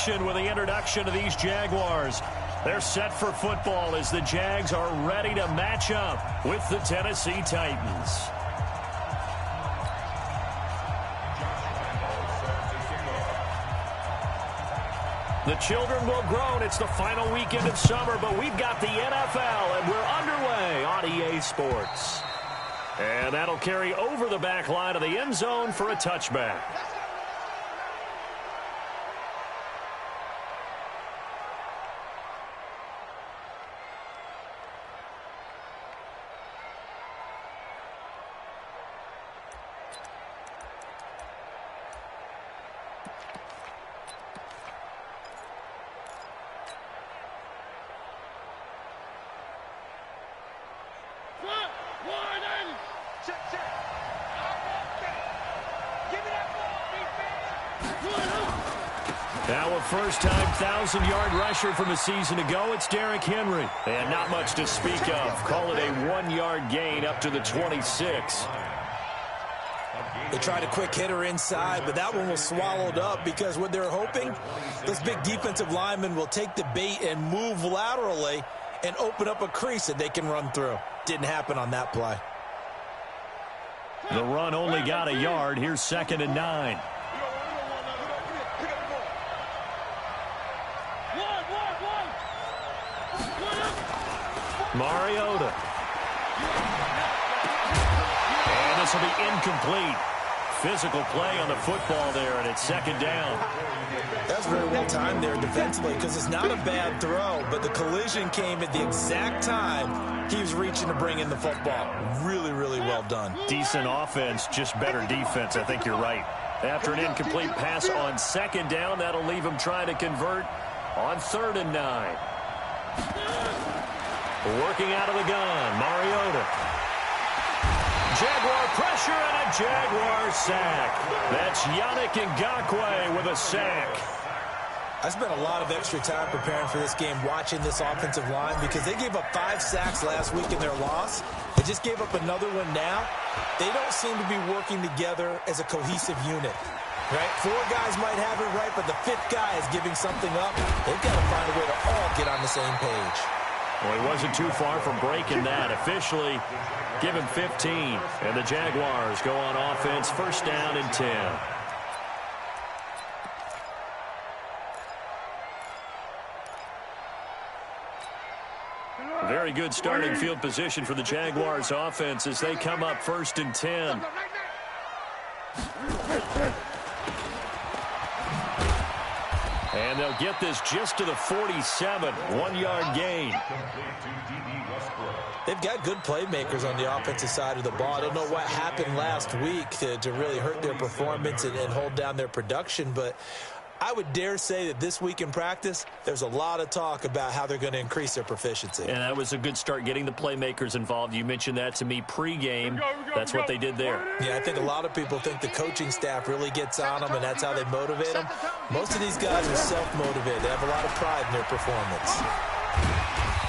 action with the introduction of these Jaguars. They're set for football as the Jags are ready to match up with the Tennessee Titans. The children will grow, and it's the final weekend of summer, but we've got the NFL, and we're underway on EA Sports. And that'll carry over the back line of the end zone for a touchback. Now a first-time 1,000-yard rusher from a season ago, it's Derrick Henry. And not much to speak of. Call it a 1-yard gain up to the 26. They tried a quick hitter inside, but that one was swallowed up because what they're hoping, those big defensive linemen will take the bait and move laterally and open up a crease that they can run through. Didn't happen on that play. The run only got a yard. Here's 2nd and 9. Mariota. And this will be incomplete. Physical play on the football there, and it's 2nd down. That's very well timed there defensively because it's not a bad throw, but the collision came at the exact time he was reaching to bring in the football. Really, really well done. Decent offense, just better defense. I think you're right. After an incomplete pass on 2nd down, that'll leave him trying to convert on 3rd and 9. Working out of the gun, Mariota. Jaguar pressure and a Jaguar sack. That's Yannick Ngakoue with a sack. I spent a lot of extra time preparing for this game watching this offensive line because they gave up 5 sacks last week in their loss. They just gave up another one now. They don't seem to be working together as a cohesive unit. Right? 4 guys might have it right, but the 5th guy is giving something up. They've got to find a way to all get on the same page. Well, he wasn't too far from breaking that. Officially, give him 15. And the Jaguars go on offense, 1st down and 10. Very good starting field position for the Jaguars offense as they come up 1st and 10. And they'll get this just to the 47, 1-yard gain. They've got good playmakers on the offensive side of the ball. I don't know what happened last week to really hurt their performance and hold down their production, but I would dare say that this week in practice, there's a lot of talk about how they're going to increase their proficiency. And that was a good start getting the playmakers involved. You mentioned that to me pregame. That's what they did there. Yeah, I think a lot of people think the coaching staff really gets on them, and that's how they motivate them. Most of these guys are self-motivated. They have a lot of pride in their performance.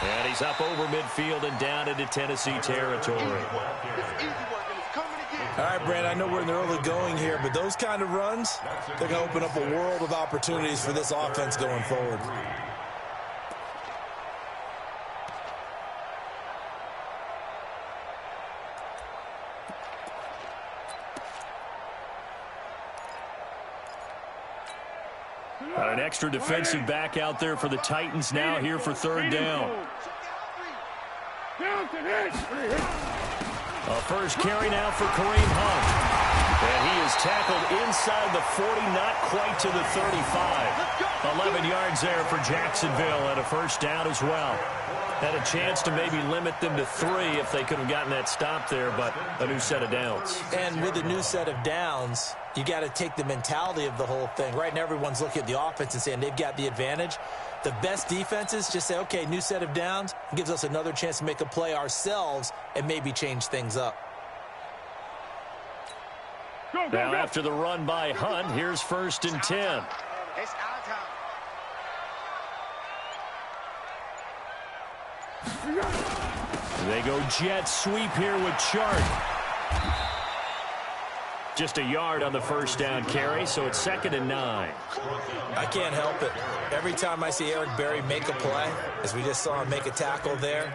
And he's up over midfield and down into Tennessee territory. All right, Brand, I know we're in the early going here, but those kind of runs, they're going to open up a world of opportunities for this offense going forward. An extra defensive back out there for the Titans now here for 3rd down. A first carry now for Kareem Hunt. And he is tackled inside the 40, not quite to the 35. 11 yards there for Jacksonville and a 1st down as well. Had a chance to maybe limit them to 3 if they could have gotten that stop there, but a new set of downs. And with a new set of downs, you got to take the mentality of the whole thing. Right now, everyone's looking at the offense and saying they've got the advantage. The best defenses just say, okay, new set of downs, gives us another chance to make a play ourselves and maybe change things up. Now after the run by Hunt, here's 1st and 10. It's our time. They go jet sweep here with Chart. Just a yard on the first down carry, so it's 2nd and 9. I can't help it. Every time I see Eric Berry make a play, as we just saw him make a tackle there,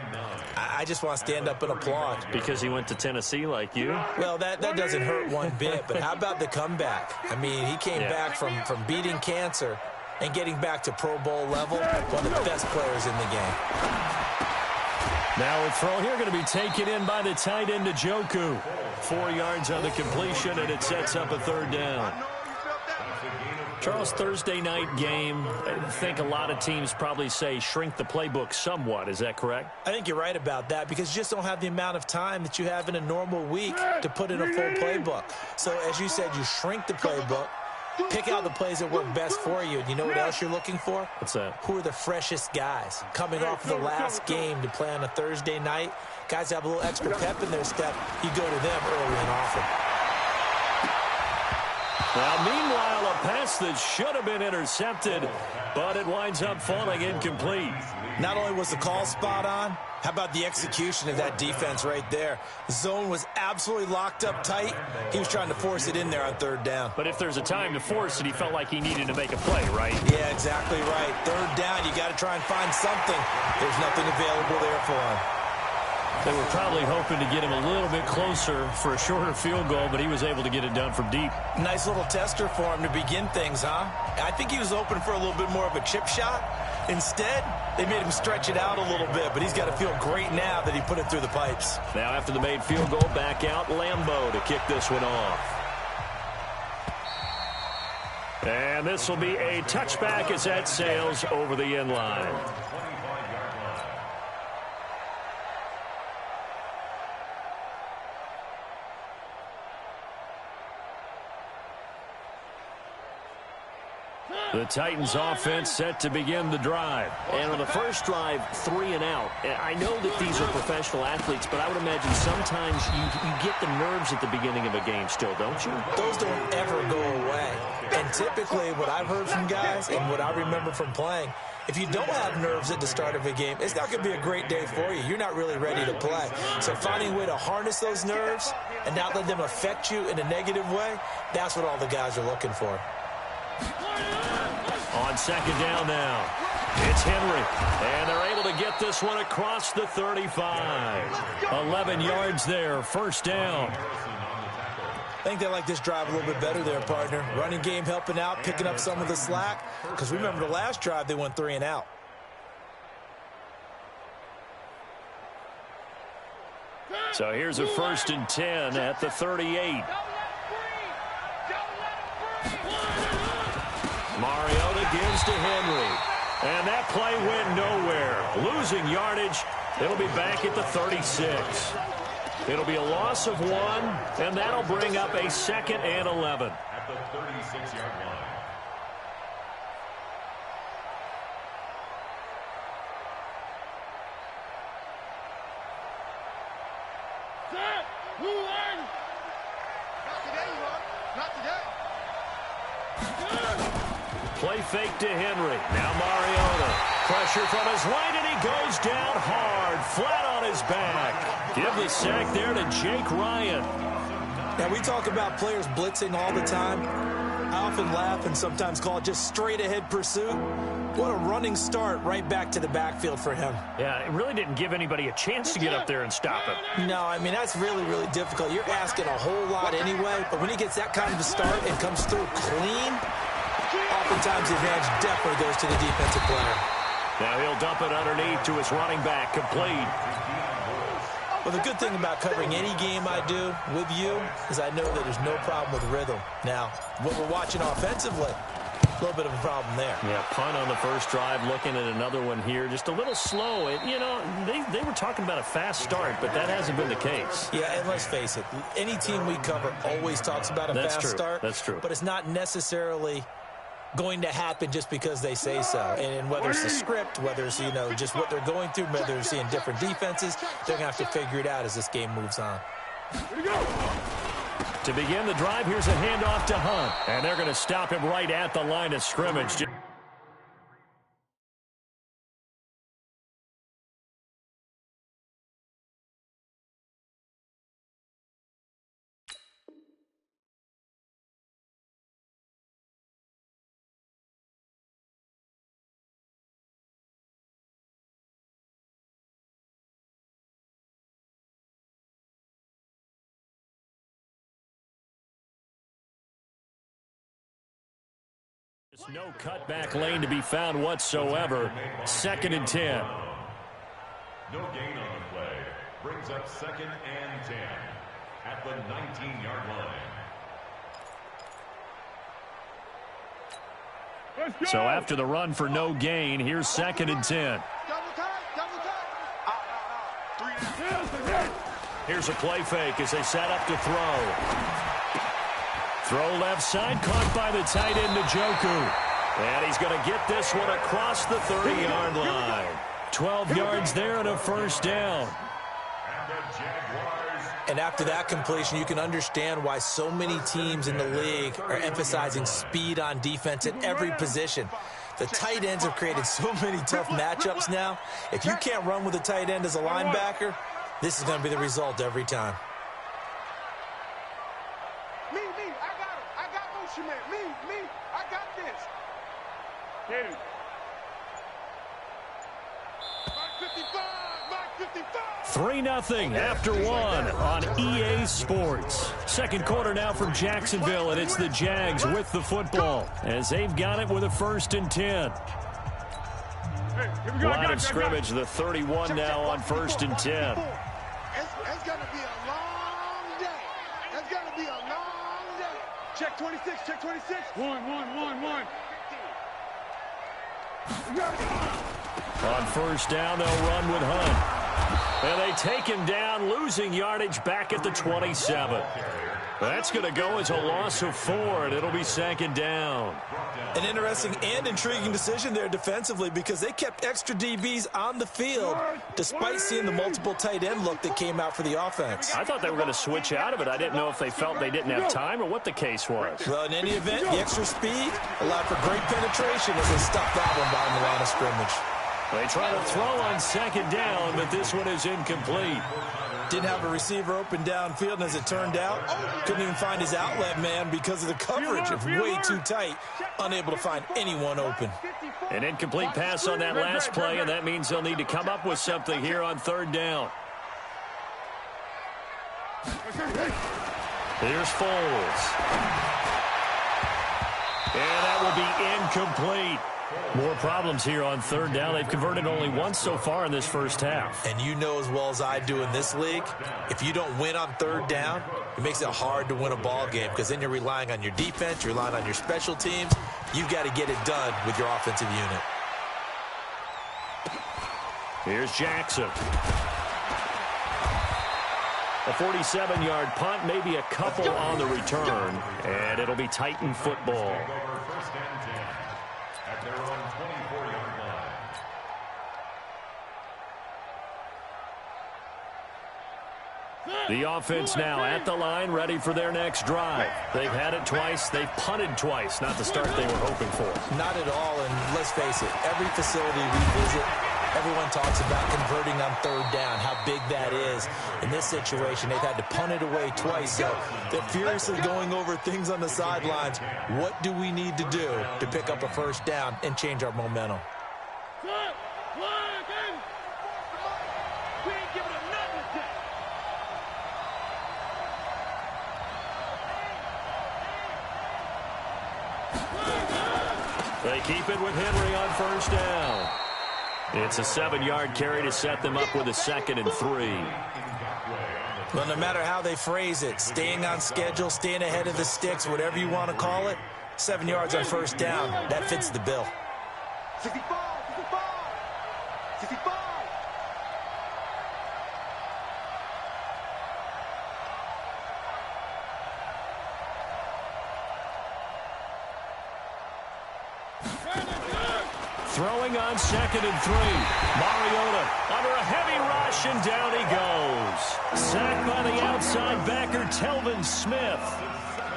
I just want to stand up and applaud. Because he went to Tennessee like you? Well, that doesn't hurt one bit, but how about the comeback? I mean, he came back from beating cancer and getting back to Pro Bowl level, one of the best players in the game. Now a throw here going to be taken in by the tight end Njoku. 4 yards on the completion, and it sets up a 3rd down. Charles, Thursday night game, I think a lot of teams probably say shrink the playbook somewhat. Is that correct? I think you're right about that because you just don't have the amount of time that you have in a normal week to put in a full playbook. So, as you said, you shrink the playbook, pick out the plays that work best for you. And you know what else you're looking for? What's that? Who are the freshest guys coming off of the last game to play on a Thursday night? Guys have a little extra pep in their step. You go to them early and often. Now, meanwhile, a pass that should have been intercepted, but it winds up falling incomplete. Not only was the call spot on, how about the execution of that defense right there? The zone was absolutely locked up tight. He was trying to force it in there on 3rd down. But if there's a time to force it, he felt like he needed to make a play, right? Yeah, exactly right. 3rd down, you got to try and find something. There's nothing available there for him. They were probably hoping to get him a little bit closer for a shorter field goal, but he was able to get it done from deep. Nice little tester for him to begin things, huh? I think he was open for a little bit more of a chip shot. Instead, they made him stretch it out a little bit, but he's got to feel great now that he put it through the pipes. Now after the made field goal, back out Lambeau to kick this one off. And this will be a touchback as that sails over the end line. The Titans offense set to begin the drive. And on the first drive, 3 and out. I know that these are professional athletes, but I would imagine sometimes you get the nerves at the beginning of a game still, don't you? Those don't ever go away. And typically what I've heard from guys and what I remember from playing, if you don't have nerves at the start of a game, it's not going to be a great day for you. You're not really ready to play. So finding a way to harness those nerves and not let them affect you in a negative way, that's what all the guys are looking for. On 2nd down now, it's Henry, and they're able to get this one across the 35. 11 yards there, 1st down. I think they like this drive a little bit better there, partner. Running game helping out, picking up some of the slack. Because remember the last drive, they went 3 and out. So here's a 1st and 10 at the 38. Mariota gives to Henry. And that play went nowhere. Losing yardage. It'll be back at the 36. It'll be a loss of 1, and that'll bring up a 2nd and 11. At the 36-yard line. Play fake to Henry. Now Mariota. Pressure from his right, and he goes down hard, flat on his back. Give the sack there to Jake Ryan. Now, we talk about players blitzing all the time. I often laugh and sometimes call it just straight-ahead pursuit. What a running start right back to the backfield for him. Yeah, it really didn't give anybody a chance to get up there and stop him. No, I mean, that's really, really difficult. You're asking a whole lot anyway, but when he gets that kind of a start and comes through clean, oftentimes the advantage definitely goes to the defensive player. Now he'll dump it underneath to his running back, complete. Well, the good thing about covering any game I do with you is I know that there's no problem with rhythm. Now, what we're watching offensively, a little bit of a problem there. Yeah, punt on the first drive, looking at another one here. Just a little slow. You know, they were talking about a fast start, but that hasn't been the case. Yeah, and let's face it, any team we cover always talks about a fast start. That's true. But it's not necessarily going to happen just because they say so. And whether it's the script, whether it's, you know, just what they're going through, whether they're seeing different defenses, they're going to have to figure it out as this game moves on. Here we go. To begin the drive, here's a handoff to Hunt. And they're going to stop him right at the line of scrimmage. There's no cutback lane to be found whatsoever. 2nd and 10. No gain on the play. Brings up 2nd and 10 at the 19-yard line. So after the run for no gain, here's 2nd and 10. Here's a play fake as they set up to throw. Throw left side, caught by the tight end, Njoku. And he's going to get this one across the 30-yard line. 12 yards there and a first down. And after that completion, you can understand why so many teams in the league are emphasizing speed on defense at every position. The tight ends have created so many tough matchups now. If you can't run with a tight end as a linebacker, this is going to be the result every time. I got this. Get it. Mark 55. 3-0 after one on EA Sports. Second quarter now from Jacksonville, and it's the Jags with the football as they've got it with a 1st and 10. Line of scrimmage, the 31 now on 1st and 10. It's going to be a long day. It's going to be a long day. Check 26, check 26. One. On 1st down, they'll run with Hunt. And they take him down, losing yardage back at the 27. That's going to go as a loss of 4, and it'll be 2nd down. An interesting and intriguing decision there defensively because they kept extra DBs on the field despite seeing the multiple tight end look that came out for the offense. I thought they were going to switch out of it. I didn't know if they felt they didn't have time or what the case was. Well, in any event, the extra speed allowed for great penetration as they stopped that one behind the line of scrimmage. They try to throw on 2nd down, but this one is incomplete. Didn't have a receiver open downfield, and as it turned out, couldn't even find his outlet man because of the coverage. It's way too tight, unable to find anyone open. An incomplete pass on that last play, and that means they'll need to come up with something here on 3rd down. Here's Foles. And that will be incomplete. More problems here on 3rd down. They've converted only once so far in this first half. And you know as well as I do in this league, if you don't win on 3rd down, it makes it hard to win a ball game because then you're relying on your defense, you're relying on your special teams. You've got to get it done with your offensive unit. Here's Jackson. A 47-yard punt, maybe a couple on the return, and it'll be Titan football. Their own 24-yard line. The offense now at the line, ready for their next drive. They've had it twice. They've punted twice. Not the start they were hoping for. Not at all, and let's face it, every facility we visit, everyone talks about converting on 3rd down, how big that is. In this situation, they've had to punt it away twice, so they're furiously going over things on the sidelines. What do we need to do to pick up a 1st down and change our momentum? They keep it with Henry on 1st down. It's a 7-yard carry to set them up with a 2nd and 3. Well, no matter how they phrase it, staying on schedule, staying ahead of the sticks, whatever you want to call it, 7 yards on 1st down, that fits the bill. 65. Throwing on 2nd and 3. Mariota under a heavy rush, and down he goes. Sacked by the outside backer, Telvin Smith.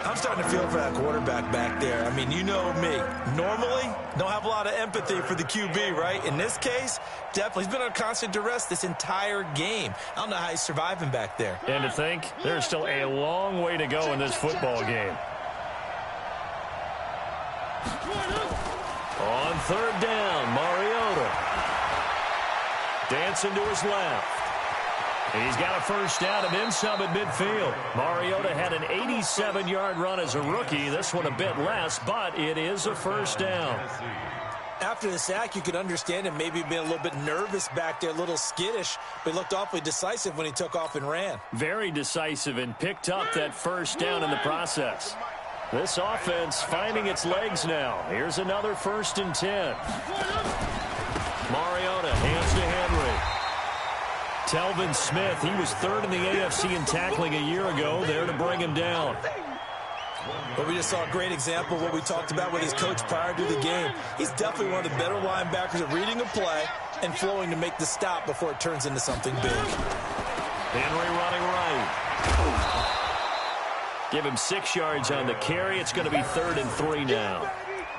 I'm starting to feel for that quarterback back there. I mean, you know me. Normally, don't have a lot of empathy for the QB, right? In this case, definitely. He's been on constant duress this entire game. I don't know how he's surviving back there. And to think, there's still a long way to go in this football game. On 3rd down, Mariota. Dancing to his left. He's got a first down and then some at midfield. Mariota had an 87-yard run as a rookie. This one a bit less, but it is a first down. After the sack, you could understand him maybe being a little bit nervous back there, a little skittish, but he looked awfully decisive when he took off and ran. Very decisive and picked up that first down in the process. This offense finding its legs now. Here's another 1st and 10. Mariota hands to Henry. Telvin Smith, he was 3rd in the AFC in tackling a year ago, there to bring him down. But we just saw a great example of what we talked about with his coach prior to the game. He's definitely one of the better linebackers at reading a play and flowing to make the stop before it turns into something big. Henry running right. Give him 6 yards on the carry. It's going to be 3rd and 3 now.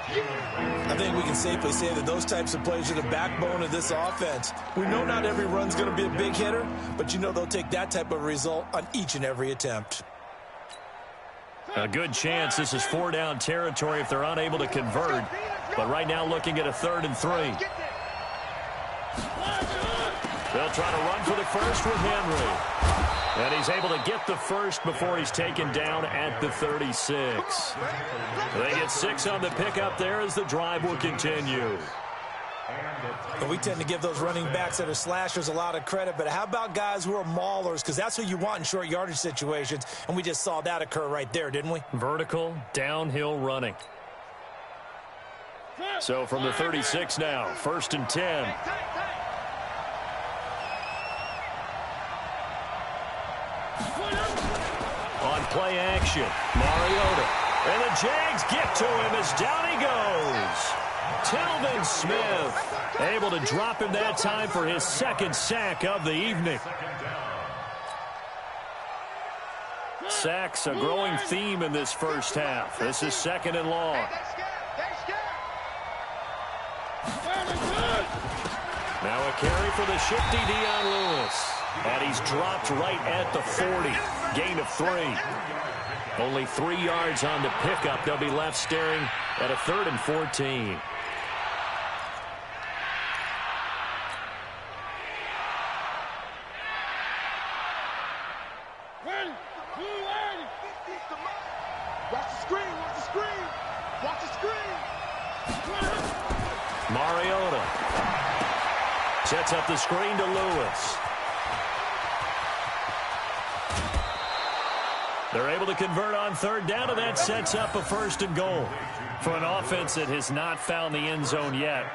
I think we can safely say that those types of plays are the backbone of this offense. We know not every run's going to be a big hitter, but you know they'll take that type of result on each and every attempt. A good chance this is 4-down territory if they're unable to convert. But right now looking at a 3rd and 3. They'll try to run for the first with Henry. And he's able to get the first before he's taken down at the 36. They get 6 on the pickup there as the drive will continue. And we tend to give those running backs that are slashers a lot of credit, but how about guys who are maulers? Because that's who you want in short yardage situations, and we just saw that occur right there, didn't we? Vertical, downhill running. So from the 36 now, 1st and 10. On play action, Mariota. And the Jags get to him as down he goes. Telvin Smith able to drop him that time for his 2nd sack of the evening. Sacks a growing theme in this first half. This is 2nd and long. Now a carry for the shifty Dion Lewis. And he's dropped right at the 40. Gain of 3. Only 3 yards on the pickup. They'll be left staring at a 3rd and 14. Watch the screen, watch the screen, watch the screen. Mariota sets up the screen to Lewis. They're able to convert on 3rd down, and that sets up a 1st and goal. For an offense that has not found the end zone yet,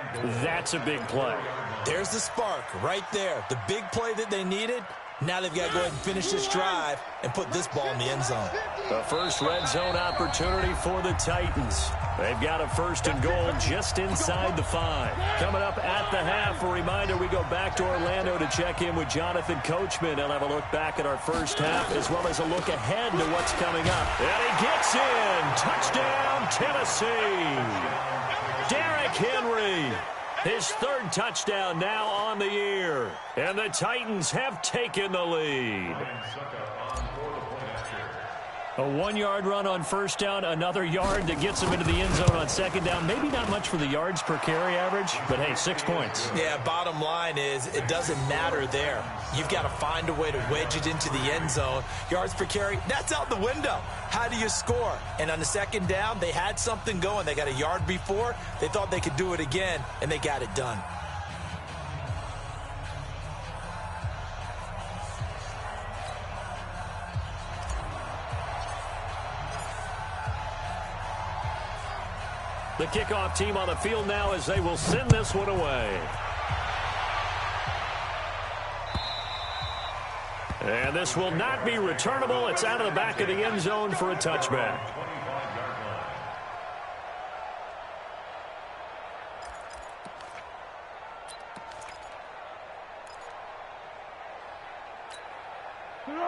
that's a big play. There's the spark right there. The big play that they needed. Now they've got to go ahead and finish this drive and put this ball in the end zone. The first red zone opportunity for the Titans. They've got a 1st and goal just inside the 5. Coming up at the half, a reminder we go back to Orlando to check in with Jonathan Coachman. He'll have a look back at our first half as well as a look ahead to what's coming up. And he gets in. Touchdown, Tennessee. Derrick Henry. His 3rd touchdown now on the year. And the Titans have taken the lead. A 1-yard run on 1st down, another yard that gets him into the end zone on 2nd down. Maybe not much for the yards per carry average, but hey, 6 points. Yeah, bottom line is it doesn't matter there. You've got to find a way to wedge it into the end zone. Yards per carry, that's out the window. How do you score? And on the 2nd down, they had something going. They got a yard before. They thought they could do it again, and they got it done. The kickoff team on the field now as they will send this one away. And this will not be returnable. It's out of the back of the end zone for a touchback.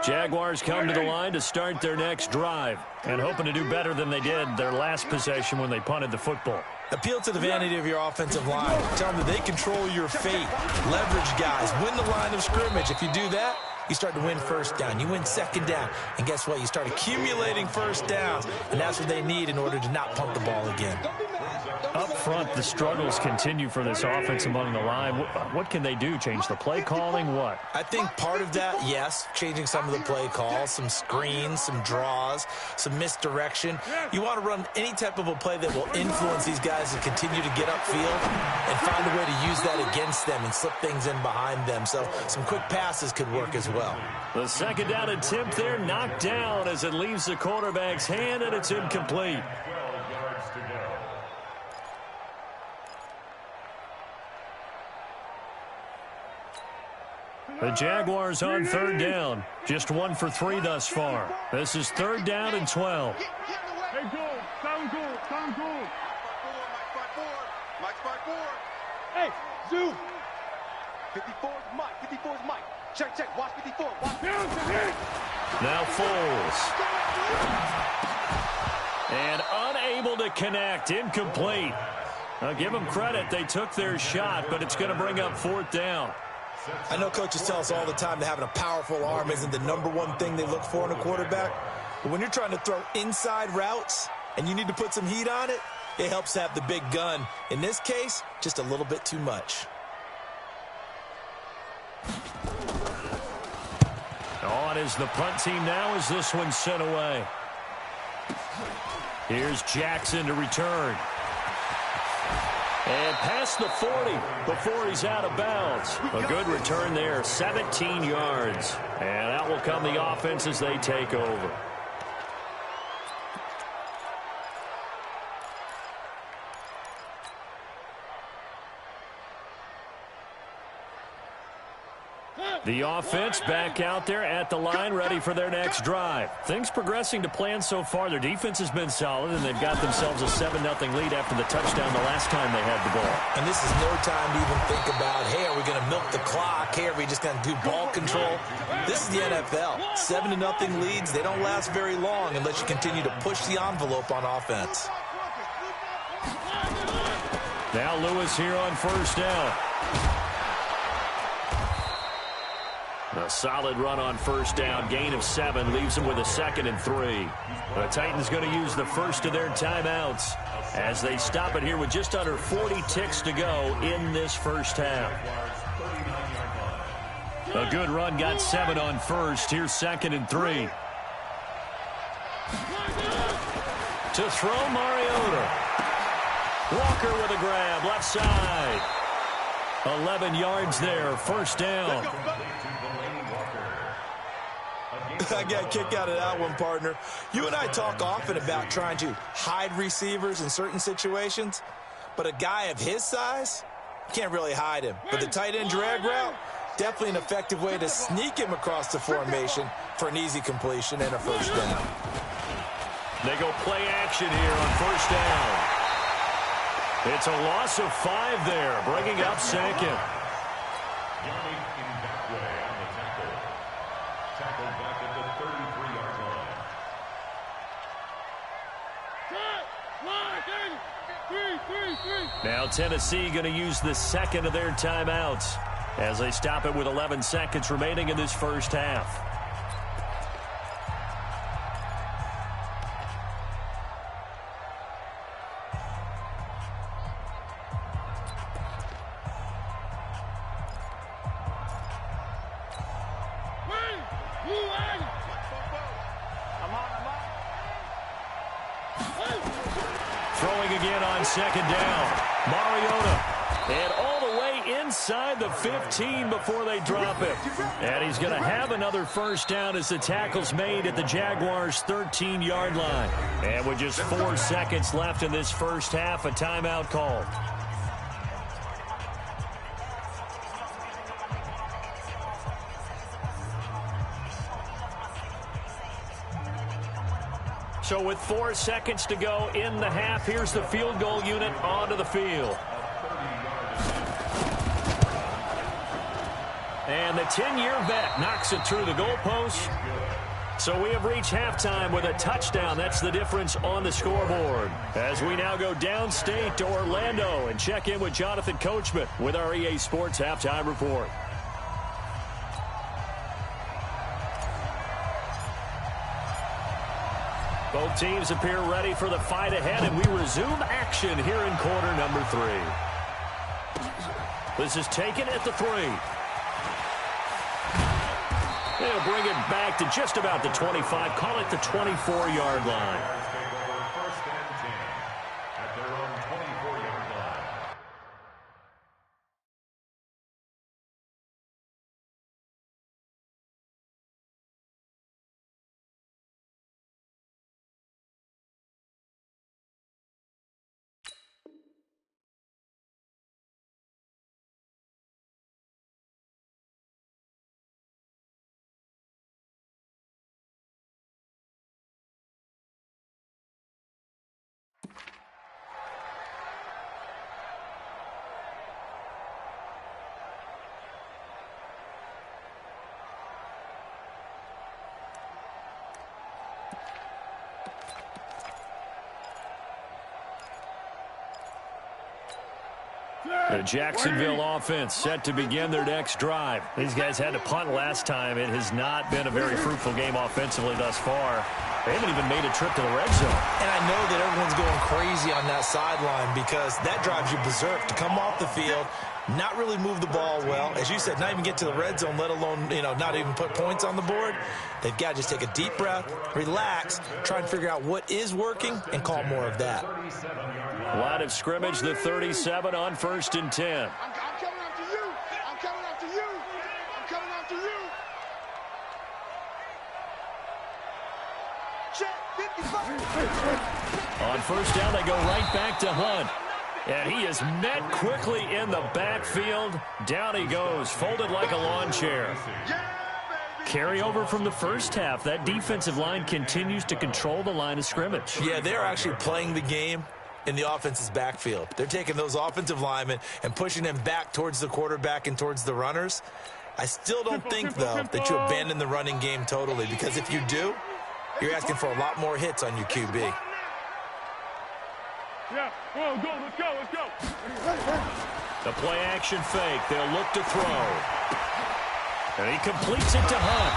Jaguars come to the line to start their next drive. And hoping to do better than they did their last possession when they punted the football. Appeal to the vanity of your offensive line. Tell them that they control your fate. Leverage guys. Win the line of scrimmage. If you do that, you start to win first down. You win second down. And guess what? You start accumulating first downs. And that's what they need in order to not punt the ball again. Up front, the struggles continue for this offense among the line. What can they do? Change the play calling? What? I think part of that, yes, changing some of the play calls, some screens, some draws, some misdirection. You want to run any type of a play that will influence these guys to continue to get upfield and find a way to use that against them and slip things in behind them. So some quick passes could work as well. The second down attempt there knocked down as it leaves the quarterback's hand, and it's incomplete. 12 yards to go. The Jaguars on third down. Just 1 for 3 thus far. This is third down and 12. Hey, cool. Sound cool. Sound cool. Mike 5-4. Hey, Zoo. 54's Mike. 54's Mike. Check. Watch 54. Watch. Now Foles. And unable to connect. Incomplete. Now give them credit. They took their shot, but it's going to bring up fourth down. I know coaches tell us all the time that having a powerful arm isn't the #1 thing they look for in a quarterback. But when you're trying to throw inside routes and you need to put some heat on it, it helps to have the big gun. In this case, just a little bit too much. On is the punt team now as this one's sent away. Here's Jackson to return. And past the 40 before he's out of bounds. A good return there, 17 yards. And out will come the offense as they take over. The offense back out there at the line, ready for their next drive. Things progressing to plan so far. Their defense has been solid, and they've got themselves a 7-0 lead after the touchdown the last time they had the ball. And this is no time to even think about, hey, are we going to milk the clock? Hey, are we just going to do ball control? This is the NFL. 7-0 leads, they don't last very long unless you continue to push the envelope on offense. Now Lewis here on first down. A solid run on first down. Gain of 7 leaves them with a 2nd and 3. The Titans going to use the first of their timeouts as they stop it here with just under 40 ticks to go in this first half. A good run, got 7 on first. Here's 2nd and 3. To throw, Mariota. Walker with a grab, left side. 11 yards there, first down. I got a kick out of that one, partner. You and I talk often about trying to hide receivers in certain situations, but a guy of his size, can't really hide him. But the tight end drag route, definitely an effective way to sneak him across the formation for an easy completion and a first down. They go play action here on first down. It's a loss of 5 there, bringing up 2nd. Now Tennessee going to use the 2nd of their timeouts as they stop it with 11 seconds remaining in this first half. Throwing again on second down. Mariota. And all the way inside the 15 before they drop it. And he's going to have another first down as the tackle's made at the Jaguars' 13-yard line. And with just 4 seconds left in this first half, a timeout called. So with 4 seconds to go in the half, here's the field goal unit onto the field. And the 10-year vet knocks it through the goalpost. So we have reached halftime with a touchdown. That's the difference on the scoreboard. As we now go downstate to Orlando and check in with Jonathan Coachman with our EA Sports Halftime Report. Both teams appear ready for the fight ahead, and we resume action here in quarter number 3. This is taken at the 3. They'll bring it back to just about the 25. Call it the 24-yard line. First and 10 at their own 24-yard line. The Jacksonville offense set to begin their next drive. These guys had to punt last time. It has not been a very fruitful game offensively thus far. They haven't even made a trip to the red zone. And I know that everyone's going crazy on that sideline because that drives you berserk to come off the field, not really move the ball well. As you said, not even get to the red zone, let alone, not even put points on the board. They've got to just take a deep breath, relax, try and figure out what is working, and call more of that. Line of scrimmage, the 37 on 1st and 10. I'm coming after you. I'm coming after you. I'm coming after you. Check 55. On 1st down, they go right back to Hunt. And he is met quickly in the backfield. Down he goes, folded like a lawn chair. Carry over from the first half. That defensive line continues to control the line of scrimmage. Yeah, they're actually playing the game in the offense's backfield. They're taking those offensive linemen and pushing them back towards the quarterback and towards the runners. I still don't think, though, that you abandon the running game totally, because if you do, you're asking for a lot more hits on your QB. Yeah, go, let's go. The play action fake. They'll look to throw. And he completes it to Hunt.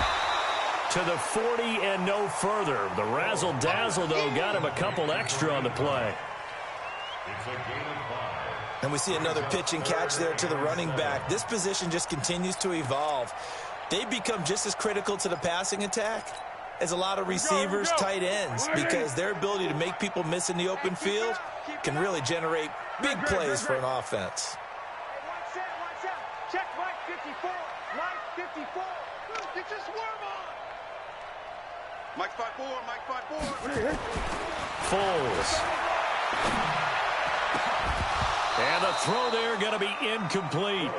To the 40 and no further. The razzle-dazzle, though, got him a couple extra on the play. And we see another pitch and catch there to the running back. This position just continues to evolve. They become just as critical to the passing attack as a lot of receivers, tight ends, because their ability to make people miss in the open field can really generate big plays for an offense. Check Mike 54. Mike 54. Get your swarm on. Mike 54. Foles. And the throw there going to be incomplete.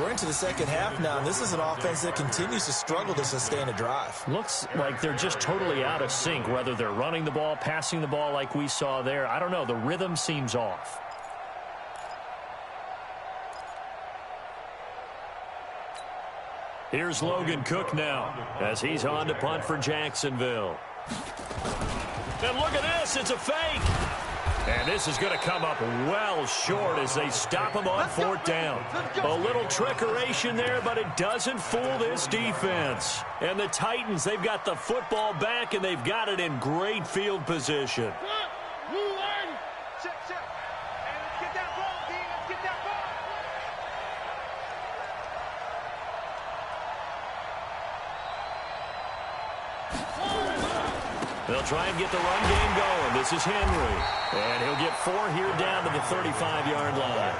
We're into the second half now, and this is an offense that continues to struggle to sustain a drive. Looks like they're just totally out of sync, whether they're running the ball, passing the ball like we saw there. I don't know. The rhythm seems off. Here's Logan Cook now as he's on to punt for Jacksonville. And look at this. It's a fake. And this is going to come up well short as they stop him on 4th down. A little trickeration there, but it doesn't fool this defense. And the Titans, they've got the football back, and they've got it in great field position. Check. And let's get that ball, D. Let's get that ball. They'll try and get the run game going. This is Henry. And he'll get 4 here down to the 35-yard line.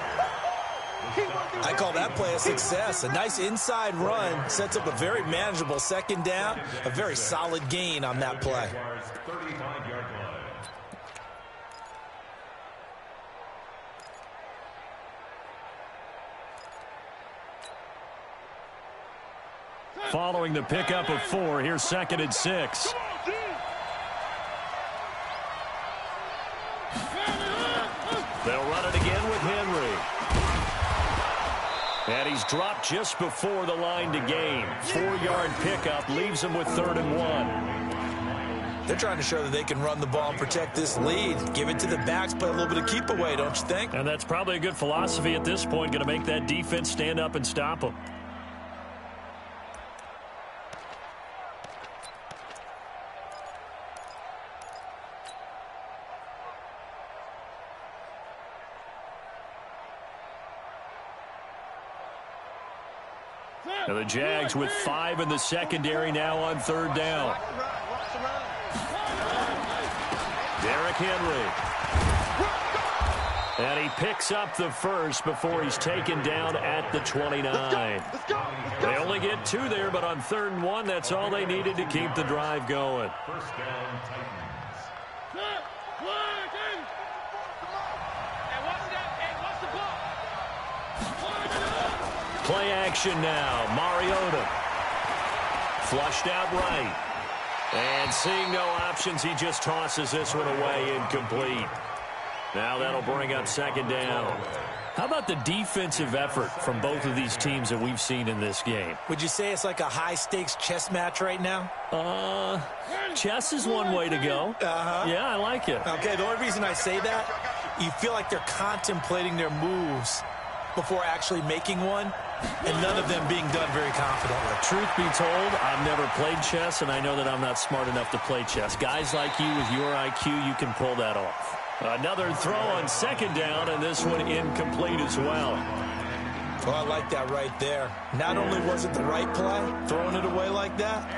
I call that play a success. A nice inside run sets up a very manageable 2nd down. A very solid gain on that play. 35-yard line. Following the pickup of 4, here's 2nd and 6. They'll run it again with Henry. And he's dropped just before the line to gain. 4-yard pickup leaves him with 3rd and 1. They're trying to show that they can run the ball and protect this lead. Give it to the backs, play a little bit of keep away, don't you think? And that's probably a good philosophy at this point, going to make that defense stand up and stop them. Now the Jags with 5 in the secondary now on 3rd down. Derrick Henry. And he picks up the first before he's taken down at the 29. They only get 2 there, but on 3rd and 1, that's all they needed to keep the drive going. First down, Titans. Play action now. Mariota. Flushed out right. And seeing no options, he just tosses this one away, incomplete. Now that'll bring up 2nd down. How about the defensive effort from both of these teams that we've seen in this game? Would you say it's like a high-stakes chess match right now? Chess is one way to go. Yeah, I like it. Okay, the only reason I say that, you feel like they're contemplating their moves before actually making one, and none of them being done very confidently. Truth be told, I've never played chess, and I know that I'm not smart enough to play chess. Guys like you with your IQ, you can pull that off. Another throw on 2nd down, and this one incomplete as well. Well, I like that right there. Not only was it the right play, throwing it away like that,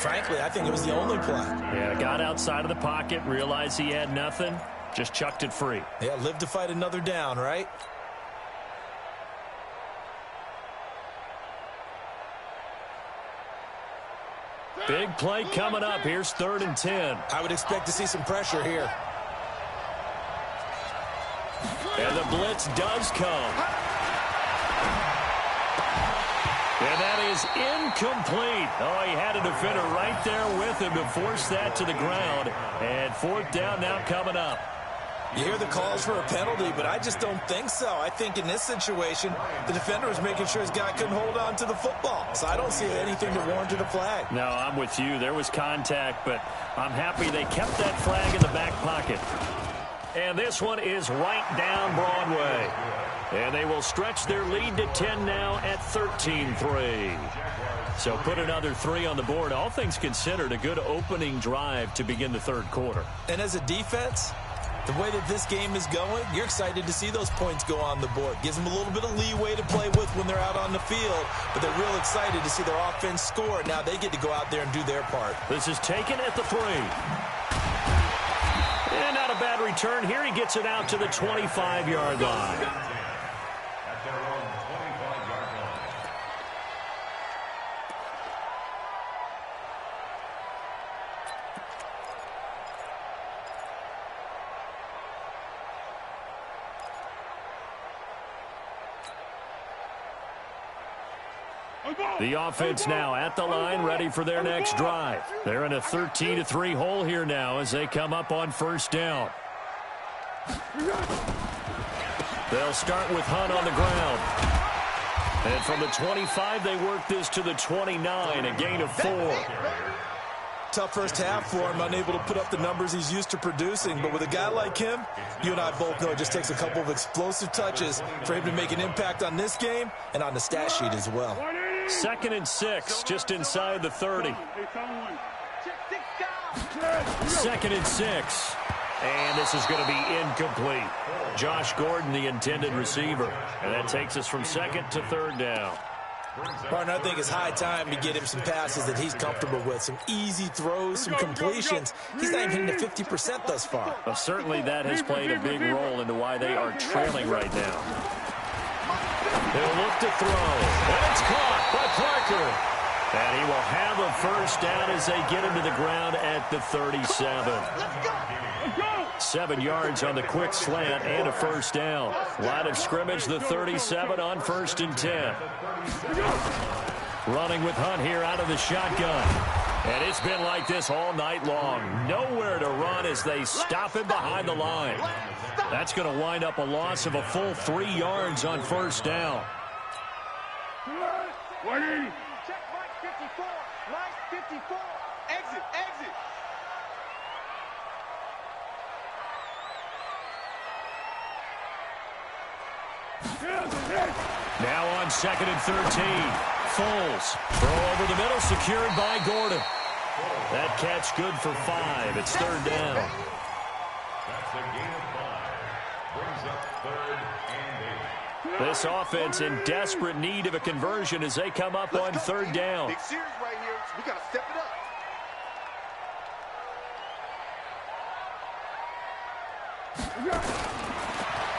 frankly, I think it was the only play. Yeah, got outside of the pocket, realized he had nothing, just chucked it free. Yeah, live to fight another down, right? Big play coming up. Here's 3rd and 10. I would expect to see some pressure here. And the blitz does come. And that is incomplete. Oh, he had a defender right there with him to force that to the ground. And 4th down now coming up. You hear the calls for a penalty, but I just don't think so. I think in this situation, the defender was making sure his guy couldn't hold on to the football. So I don't see anything that warranted a flag. No, I'm with you. There was contact, but I'm happy they kept that flag in the back pocket. And this one is right down Broadway. And they will stretch their lead to 10 now at 13-3. So put another 3 on the board. All things considered, a good opening drive to begin the 3rd quarter. And as a defense, the way that this game is going, you're excited to see those points go on the board. Gives them a little bit of leeway to play with when they're out on the field, but they're real excited to see their offense score. Now they get to go out there and do their part. This is taken at the 3. And not a bad return here. He gets it out to the 25-yard line. At their own 25-yard line. The offense now at the line, ready for their next drive. They're in a 13-3 hole here now as they come up on 1st down. They'll start with Hunt on the ground. And from the 25, they work this to the 29, a gain of 4. Tough first half for him, unable to put up the numbers he's used to producing. But with a guy like him, you and I both know it just takes a couple of explosive touches for him to make an impact on this game and on the stat sheet as well. 2nd and 6, just inside the 30. 2nd and 6. And this is going to be incomplete. Josh Gordon, the intended receiver. And that takes us from 2nd to 3rd down. Partner, I think it's high time to get him some passes that he's comfortable with. Some easy throws, some completions. He's not even hitting the 50% thus far. Well, certainly that has played a big role into why they are trailing right now. They'll look to throw. And it's caught by Parker. And he will have a 1st down as they get him to the ground at the 37. 7 yards on the quick slant and a 1st down. Line of scrimmage, the 37 on 1st and 10. Running with Hunt here out of the shotgun. And it's been like this all night long. Nowhere to run as they stop him behind the line. That's going to wind up a loss of a full 3 yards on 1st down. 180. Check Mike 54. Mike 54. Exit, exit. Now on 2nd and 13. Foles. Throw over the middle, secured by Gordon. That catch good for 5. It's 3rd down. That's a gain of 5. Brings up 3rd and 8. This offense in desperate need of a conversion as they come up on 3rd down. Big series right here. We got to step it up.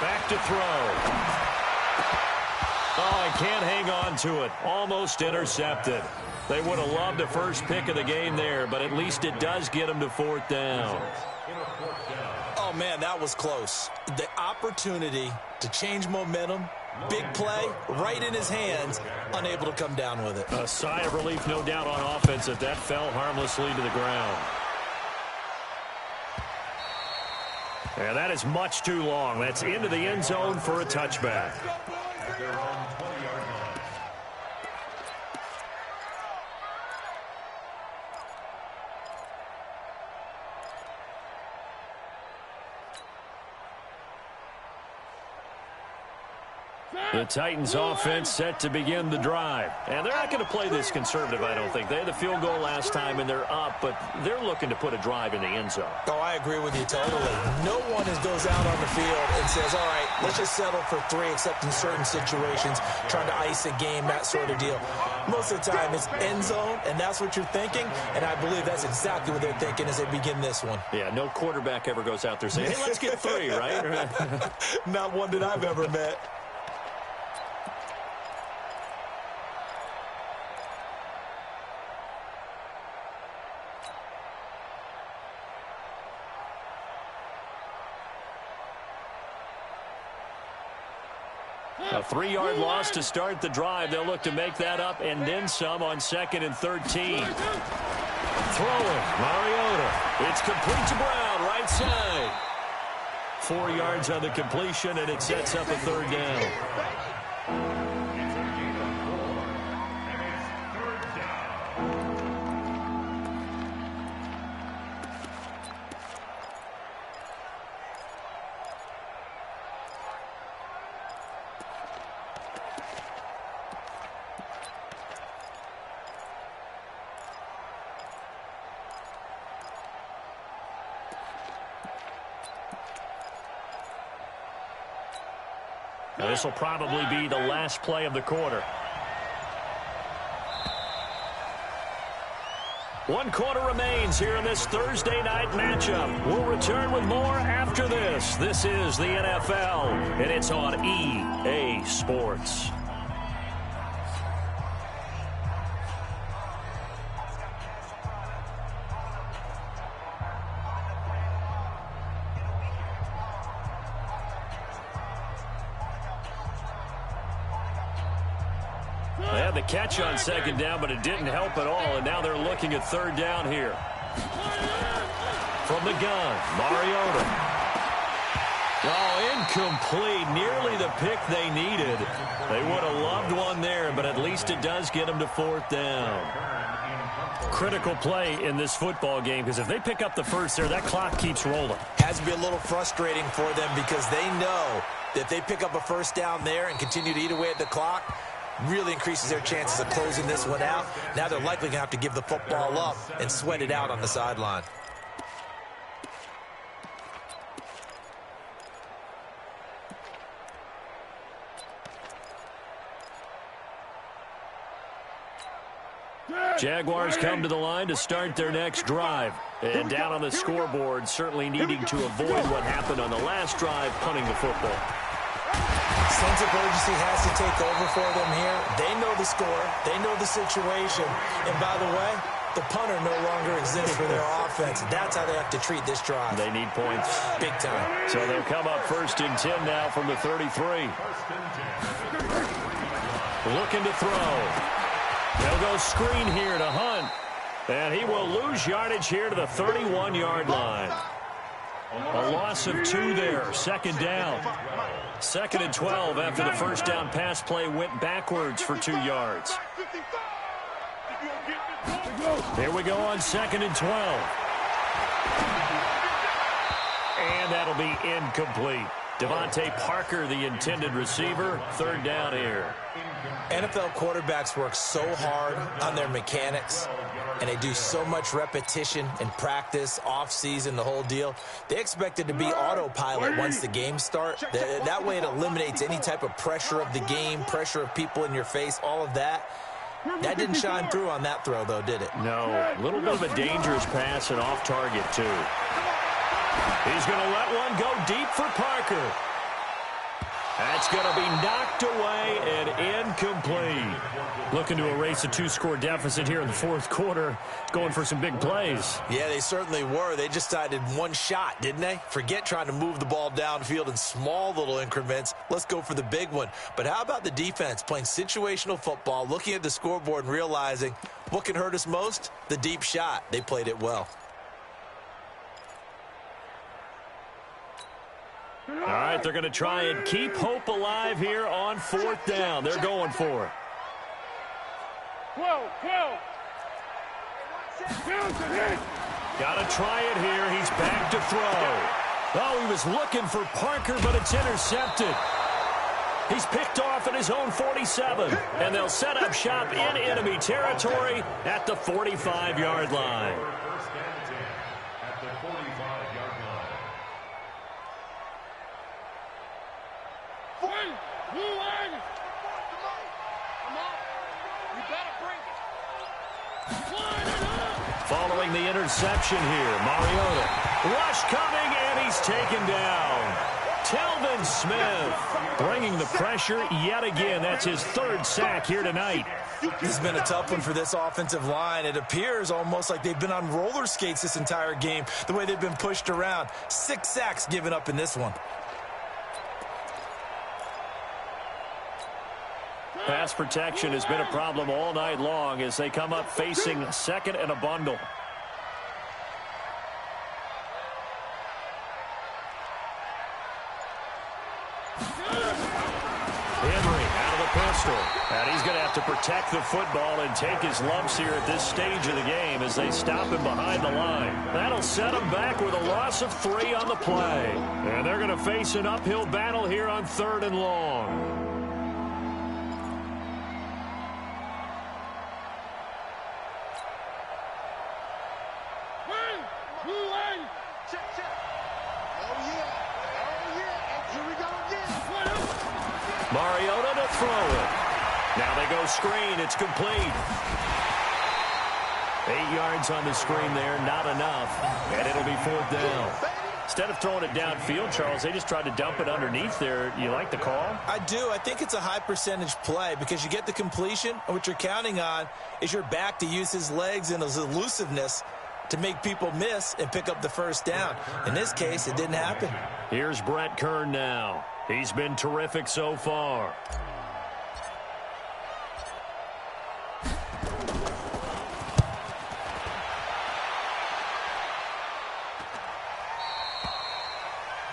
Back to throw. Oh, he can't hang on to it. Almost intercepted. They would have loved a first pick of the game there, but at least it does get them to 4th down. Oh, man, that was close. The opportunity to change momentum, big play, right in his hands, unable to come down with it. A sigh of relief, no doubt, on offense if that fell harmlessly to the ground. And that is much too long. That's into the end zone for a touchback. At their own 20-yard line. The Titans offense set to begin the drive. And they're not going to play this conservative, I don't think. They had the field goal last time, and they're up, but they're looking to put a drive in the end zone. Oh, I agree with you totally. No one goes out on the field and says, all right, let's just settle for 3, except in certain situations, trying to ice a game, that sort of deal. Most of the time, it's end zone, and that's what you're thinking, and I believe that's exactly what they're thinking as they begin this one. Yeah, no quarterback ever goes out there saying, hey, let's get 3, right? Not one that I've ever met. A 3-yard loss to start the drive. They'll look to make that up and then some on 2nd and 13. Throwing, Mariota. It's complete to Brown, right side. 4 yards on the completion, and it sets up a 3rd down. It's a gain of 4, and it's 3rd down. Now, this will probably be the last play of the quarter. 1 quarter remains here in this Thursday night matchup. We'll return with more after this. This is the NFL, and it's on EA Sports. They had the catch on 2nd down, but it didn't help at all, and now they're looking at 3rd down here. From the gun, Mariota. Oh, incomplete. Nearly the pick they needed. They would have loved one there, but at least it does get them to 4th down. Critical play in this football game, because if they pick up the first there, that clock keeps rolling. Has to be a little frustrating for them because they know that if they pick up a 1st down there and continue to eat away at the clock, really increases their chances of closing this one out. Now they're likely going to have to give the football up and sweat it out on the sideline. Jaguars come to the line to start their next drive. And down on the scoreboard, certainly needing to avoid what happened on the last drive, punting the football. Sense of urgency has to take over for them here. They know the score. They know the situation. And by the way, the punter no longer exists for their offense. That's how they have to treat this drive. They need points. Big time. So they'll come up 1st and 10 now from the 33. Looking to throw. They'll go screen here to Hunt. And he will lose yardage here to the 31-yard line. A loss of 2 there. 2nd down. 2nd and 12 after the first down pass play went backwards for 2 yards. Here we go on 2nd and 12. And that'll be incomplete. Devontae Parker, the intended receiver. 3rd down here. NFL quarterbacks work so hard on their mechanics, and they do so much repetition in practice, off-season, the whole deal. They expect it to be autopilot once the games start. That way it eliminates any type of pressure of the game, pressure of people in your face, all of that. That didn't shine through on that throw, though, did it? No. A little bit of a dangerous pass and off target, too. He's going to let one go deep for Parker. That's going to be knocked away and incomplete. Looking to erase a 2-score deficit here in the 4th quarter. Going for some big plays. Yeah, they certainly were. They just decided one shot, didn't they? Forget trying to move the ball downfield in small little increments. Let's go for the big one. But how about the defense playing situational football, looking at the scoreboard and realizing what can hurt us most? The deep shot. They played it well. All right, they're going to try and keep hope alive here on 4th down. They're going for it. 12. Got to try it here. He's back to throw. Oh, he was looking for Parker, but it's intercepted. He's picked off at his own 47, and they'll set up shop in enemy territory at the 45-yard line. Following the interception here, Mariota. Rush coming, and he's taken down. Telvin Smith bringing the pressure yet again. That's his 3rd sack here tonight. This has been a tough one for this offensive line. It appears almost like they've been on roller skates this entire game, the way they've been pushed around. 6 sacks given up in this one. Pass protection has been a problem all night long as they come up facing 2nd and a bundle. Henry out of the pistol. And he's going to have to protect the football and take his lumps here at this stage of the game as they stop him behind the line. That'll set him back with a loss of 3 on the play. And they're going to face an uphill battle here on 3rd and long. Mariota to throw it. Now they go screen. It's complete. 8 yards on the screen there. Not enough. And it'll be 4th down. Instead of throwing it downfield, Charles, they just tried to dump it underneath there. You like the call? I do. I think it's a high percentage play because you get the completion, and what you're counting on is your back to use his legs and his elusiveness to make people miss and pick up the 1st down. In this case, it didn't happen. Here's Brett Kern now. He's been terrific so far.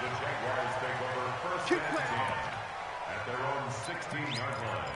The Jaguars take over 1st and 10 at their own 16-yard line.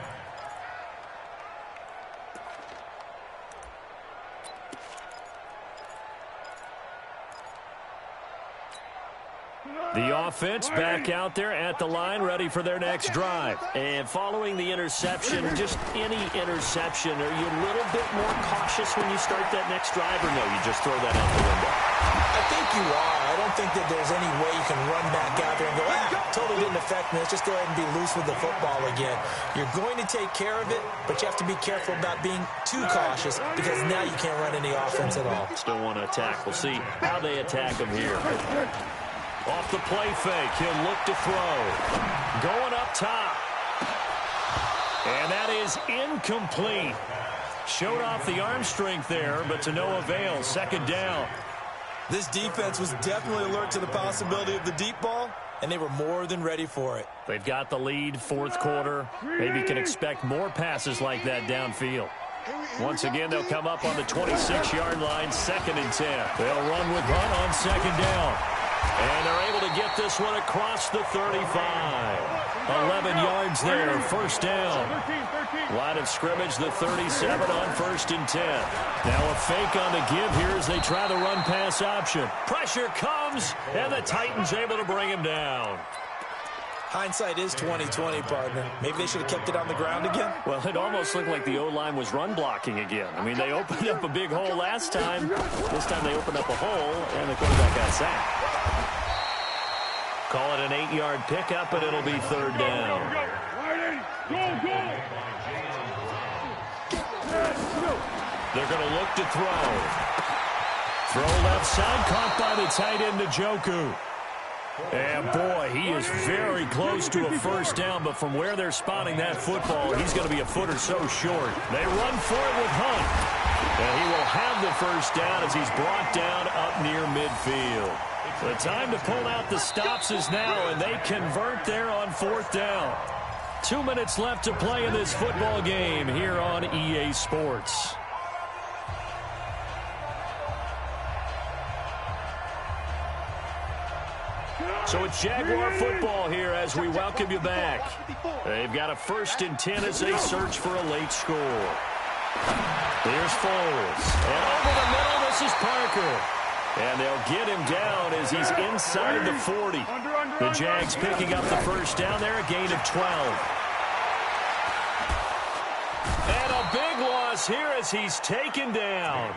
The offense back out there at the line, ready for their next drive. And following the interception, just any interception, are you a little bit more cautious when you start that next drive, or no, you just throw that out the window? I think you are. I don't think that there's any way you can run back out there and go, totally didn't affect me. Let's just go ahead and be loose with the football again. You're going to take care of it, but you have to be careful about being too cautious because now you can't run any offense at all. Still want to attack. We'll see how they attack him here. Off the play fake, he'll look to throw. Going up top. And that is incomplete. Showed off the arm strength there, but to no avail. 2nd down. This defense was definitely alert to the possibility of the deep ball, and they were more than ready for it. They've got the lead, 4th quarter. Maybe can expect more passes like that downfield. Once again, they'll come up on the 26-yard line, 2nd and 10. They'll run with Hunt on 2nd down. And they're able to get this one across the 35. 11 yards there, first down. Line of scrimmage, the 37 on 1st and 10. Now a fake on the give here as they try the run-pass option. Pressure comes, and the Titans able to bring him down. Hindsight is 20/20, partner. Maybe they should have kept it on the ground again. Well, it almost looked like the O-line was run blocking again. I mean, they opened up a big hole last time. This time they opened up a hole, and the quarterback got sacked. Call it an 8-yard pickup, and it'll be 3rd down. They're going to look to throw. Throw left side, caught by the tight end, Njoku. And, boy, he is very close to a first down, but from where they're spotting that football, he's going to be a foot or so short. They run for it with Hunt. And he will have the first down as he's brought down up near midfield. The time to pull out the stops is now, and they convert there on 4th down. 2 minutes left to play in this football game here on EA Sports. So it's Jaguar football here as we welcome you back. They've got a 1st and 10 as they search for a late score. Here's Foles. And over the middle, this is Parker. And they'll get him down as he's inside the 40. The Jags picking up the first down there, a gain of 12. And a big loss here as he's taken down.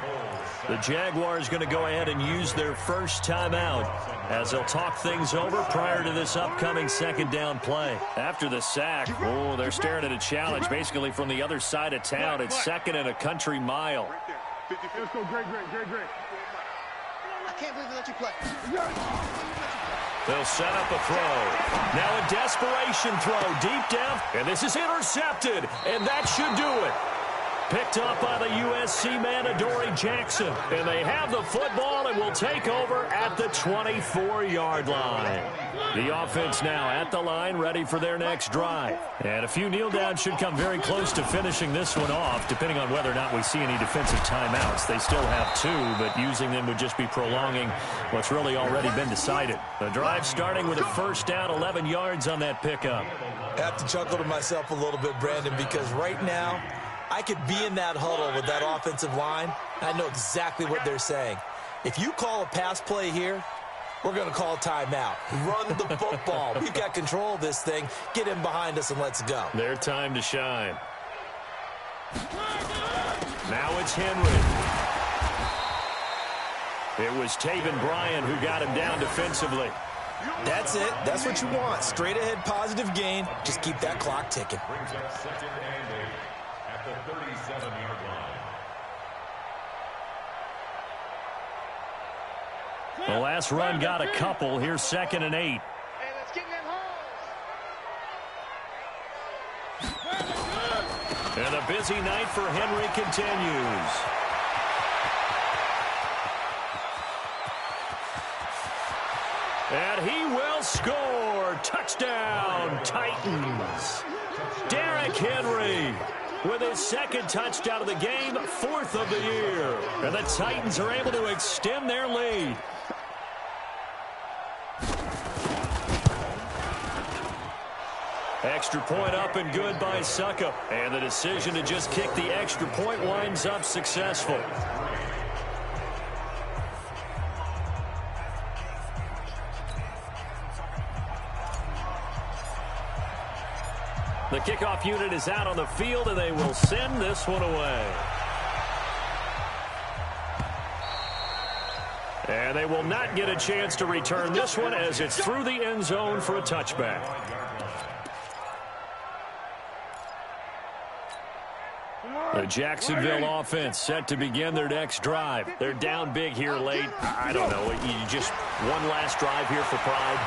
The Jaguars going to go ahead and use their first timeout as they'll talk things over prior to this upcoming 2nd down play. After the sack, they're staring at a challenge basically from the other side of town. It's 2nd and a country mile. Let's go, great. I can't believe they let you play. They'll set up a throw. Now a desperation throw deep down, and this is intercepted, and that should do it. Picked up by the USC man, Adoree Jackson. And they have the football and will take over at the 24-yard line. The offense now at the line, ready for their next drive. And a few kneel downs should come very close to finishing this one off, depending on whether or not we see any defensive timeouts. They still have 2, but using them would just be prolonging what's really already been decided. The drive starting with a first down, 11 yards on that pickup. I have to chuckle to myself a little bit, Brandon, because right now, I could be in that huddle with that offensive line. I know exactly what they're saying. If you call a pass play here, we're going to call a timeout. Run the football. We've got control of this thing. Get him behind us and let's go. Their time to shine. Now it's Henry. It was Taven Bryan who got him down defensively. That's it. That's what you want. Straight ahead positive gain. Just keep that clock ticking. Brings up 2nd and 8 at the 37-yard line. The last run got a couple. Here's 2nd and 8. Hey, let's get in that hole. And a busy night for Henry continues. And he will score. Touchdown, Titans. Derrick Henry with his 2nd touchdown of the game, 4th of the year. And the Titans are able to extend their lead. Extra point up and good by Suckup. And the decision to just kick the extra point winds up successful. The kickoff unit is out on the field, and they will send this one away. And they will not get a chance to return this one as it's through the end zone for a touchback. The Jacksonville offense set to begin their next drive. They're down big here late. I don't know. You just one last drive here for pride.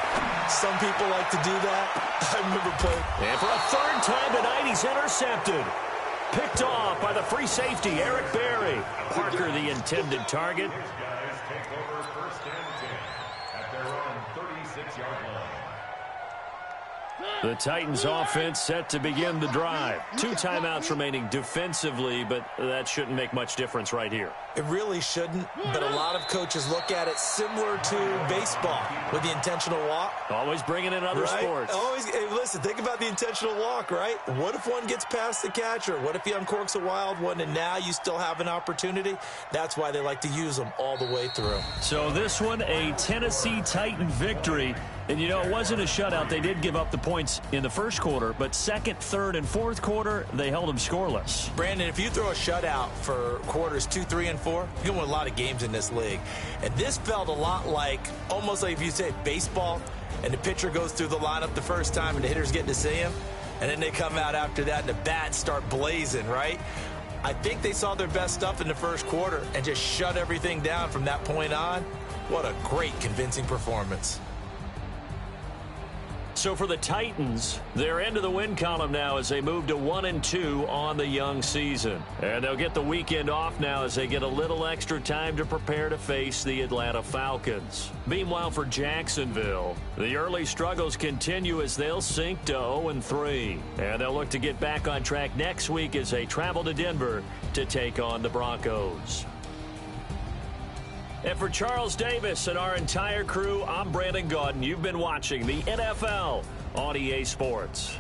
Some people like to do that. I remember playing. And for a 3rd time tonight, he's intercepted. Picked off by the free safety, Eric Berry. Parker, the intended target. These guys take over 1st and 10 at their own 36-yard line. The Titans offense set to begin the drive. 2 timeouts remaining defensively, but that shouldn't make much difference right here. It really shouldn't, but a lot of coaches look at it similar to baseball with the intentional walk. Always bringing in other sports. Always. Hey, listen, think about the intentional walk, right? What if one gets past the catcher? What if he uncorks a wild one and now you still have an opportunity? That's why they like to use them all the way through. So this one, a Tennessee Titan victory. And, you know, it wasn't a shutout. They did give up the points in the first quarter, but second, third, and fourth quarter, they held them scoreless. Brandon, if you throw a shutout for quarters 2, 3, and 4, you can win a lot of games in this league. And this felt a lot like, almost like if you say baseball, and the pitcher goes through the lineup the first time and the hitter's getting to see him, and then they come out after that and the bats start blazing, right? I think they saw their best stuff in the first quarter and just shut everything down from that point on. What a great, convincing performance. So for the Titans, they're into the win column now as they move to 1-2 on the young season. And they'll get the weekend off now as they get a little extra time to prepare to face the Atlanta Falcons. Meanwhile, for Jacksonville, the early struggles continue as they'll sink to 0-3. And they'll look to get back on track next week as they travel to Denver to take on the Broncos. And for Charles Davis and our entire crew, I'm Brandon Gaudin. You've been watching the NFL on EA Sports.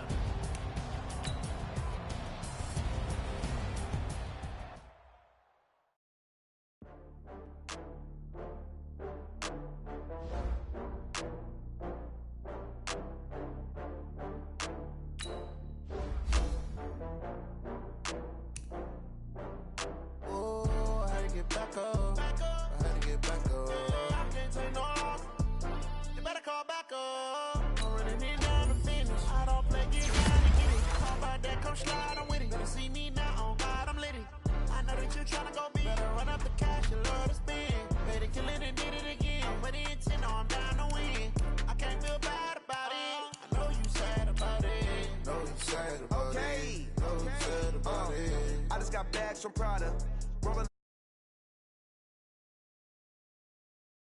I just got bags from Prada.